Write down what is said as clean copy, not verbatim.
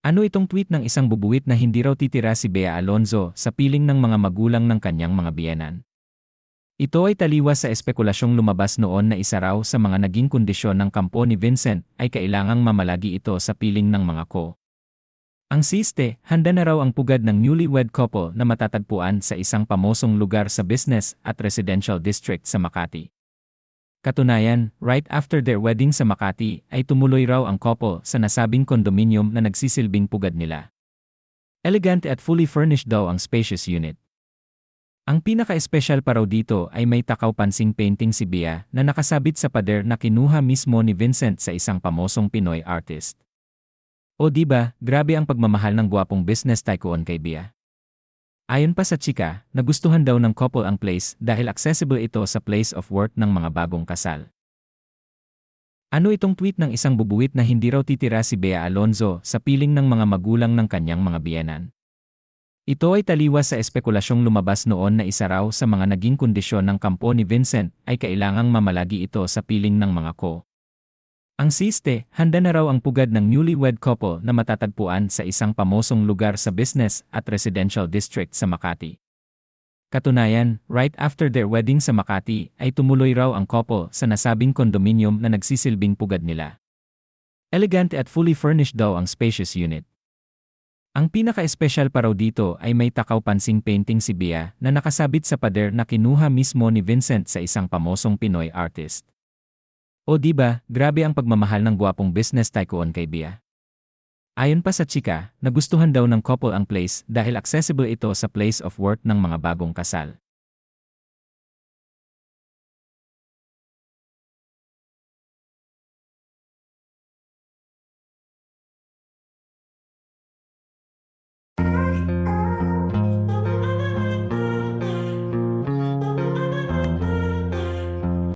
Ano itong tweet ng isang bubuwit na hindi raw titira si Bea Alonzo sa piling ng mga magulang ng kanyang mga biyenan? Ito ay taliwas sa espekulasyong lumabas noon na isa raw sa mga naging kondisyon ng kampo ni Vincent ay kailangang mamalagi ito sa piling ng mga ko. Ang siste, handa na raw ang pugad ng newlywed couple na matatagpuan sa isang pamosong lugar sa business at residential district sa Makati. Katunayan, right after their wedding sa Makati ay tumuloy raw ang couple sa nasabing condominium na nagsisilbing pugad nila. Elegant at fully furnished daw ang spacious unit. Ang pinaka-espesyal pa raw dito ay may takaw-pansing painting si Bea na nakasabit sa pader na kinuha mismo ni Vincent sa isang pamosong Pinoy artist. O diba, grabe ang pagmamahal ng gwapong business tycoon kay Bea. Ayon pa sa chika, nagustuhan daw ng couple ang place dahil accessible ito sa place of work ng mga bagong kasal. Ano itong tweet ng isang bubuwit na hindi raw titira si Bea Alonzo sa piling ng mga magulang ng kanyang mga biyenan? Ito ay taliwas sa espekulasyong lumabas noon na isa raw sa mga naging kondisyon ng kampo ni Vincent ay kailangang mamalagi ito sa piling ng mga ko. Ang siste, handa na raw ang pugad ng newlywed couple na matatagpuan sa isang pamosong lugar sa business at residential district sa Makati. Katunayan, right after their wedding sa Makati ay tumuloy raw ang couple sa nasabing condominium na nagsisilbing pugad nila. Elegant at fully furnished daw ang spacious unit. Ang pinaka-espesyal pa raw dito ay may takaw-pansing painting si Bea na nakasabit sa pader na kinuha mismo ni Vincent sa isang pamosong Pinoy artist. O diba, grabe ang pagmamahal ng gwapong business tycoon kay Bea. Ayon pa sa chika, nagustuhan daw ng couple ang place dahil accessible ito sa place of work ng mga bagong kasal.